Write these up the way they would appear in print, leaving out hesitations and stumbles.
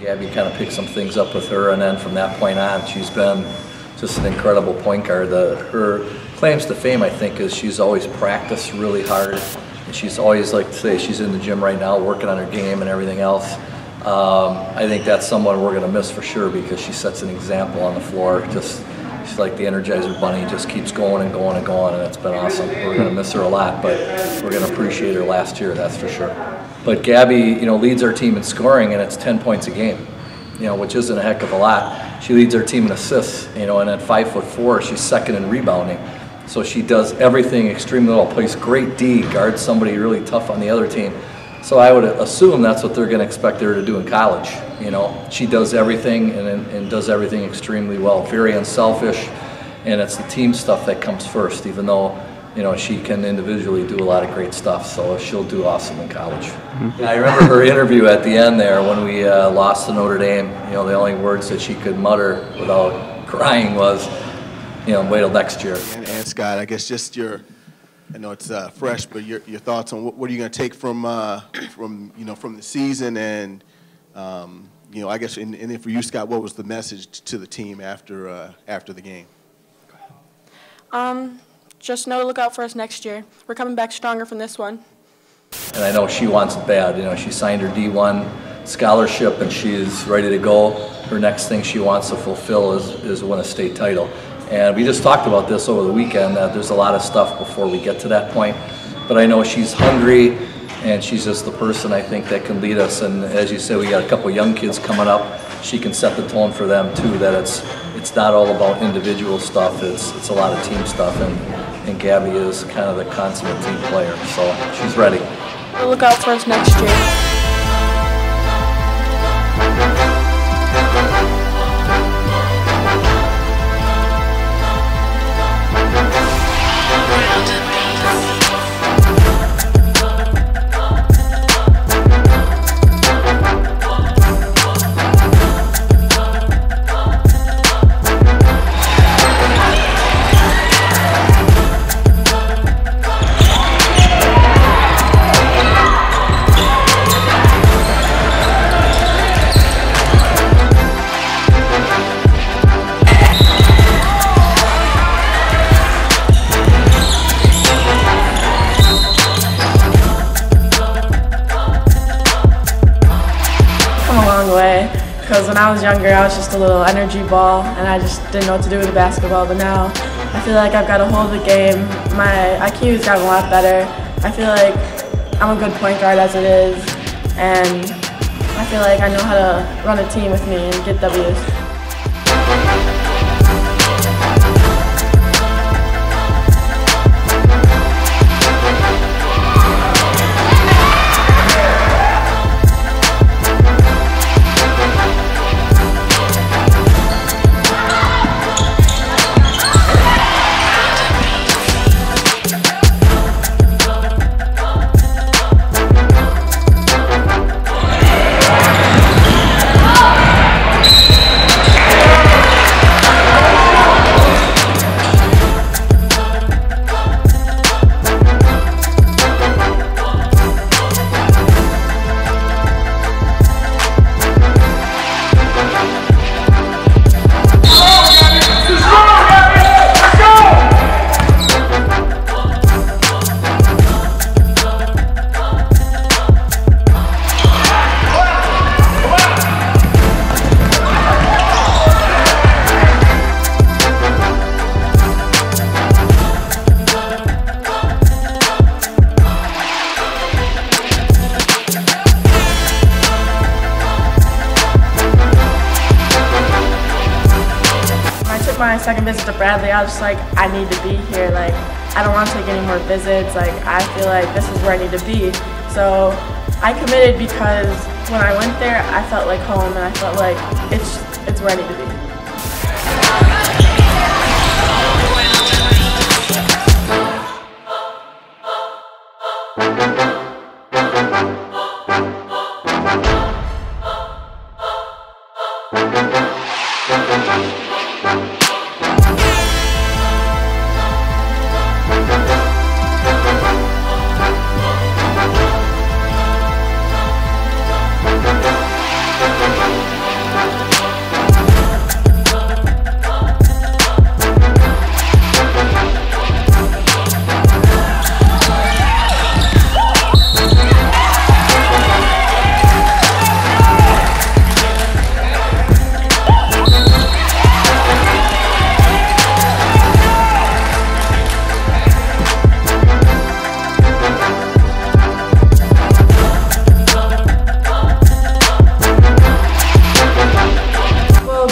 Gabby kind of picked some things up with her, and then from that point on, she's been just an incredible point guard. Her claims to fame, I think, is she's always practiced really hard, and she's always, like to say, she's in the gym right now working on her game and everything else. I think that's someone we're going to miss for sure because she sets an example on the floor. She's like the Energizer Bunny, just keeps going and going and going, and it's been awesome. We're going to miss her a lot, but we're going to appreciate her last year, that's for sure. But Gabby, leads our team in scoring, and it's 10 points a game, which isn't a heck of a lot. She leads our team in assists, and at 5'4", she's second in rebounding. So she does everything extremely well, plays great D, guards somebody really tough on the other team. So I would assume that's what they're going to expect her to do in college. She does everything and does everything extremely well, very unselfish, and it's the team stuff that comes first, even though she can individually do a lot of great stuff, so she'll do awesome in college. Mm-hmm. I remember her interview at the end there when we lost to Notre Dame. The only words that she could mutter without crying was, wait till next year. And Scott, I guess just I know it's fresh, but your thoughts on what are you going to take from the season, and I guess and then for you, Scott, what was the message to the team after the game? Just know to look out for us next year. We're coming back stronger from this one. And I know she wants it bad. She signed her D1 scholarship and she's ready to go. Her next thing she wants to fulfill is win a state title. And we just talked about this over the weekend, that there's a lot of stuff before we get to that point. But I know she's hungry, and she's just the person, I think, that can lead us. And as you said, we got a couple young kids coming up. She can set the tone for them, too, that it's not all about individual stuff. It's a lot of team stuff. And Gabby is kind of the consummate team player, so she's ready. We'll look out for us next year. Because when I was younger, I was just a little energy ball, and I just didn't know what to do with the basketball. But now, I feel like I've got a hold of the game. My IQ's gotten a lot better. I feel like I'm a good point guard as it is, and I feel like I know how to run a team with me and get W's. My second visit to Bradley, I was just like, I need to be here. Like, I don't want to take any more visits. Like, I feel like this is where I need to be. So I committed because when I went there, I felt like home, and I felt like it's where I need to be.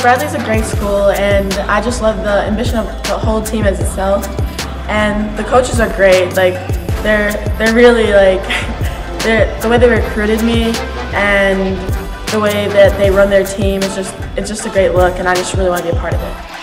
Bradley's a great school, and I just love the ambition of the whole team as itself. And the coaches are great. Like they're really like the way they recruited me and the way that they run their team is just a great look, and I just really want to be a part of it.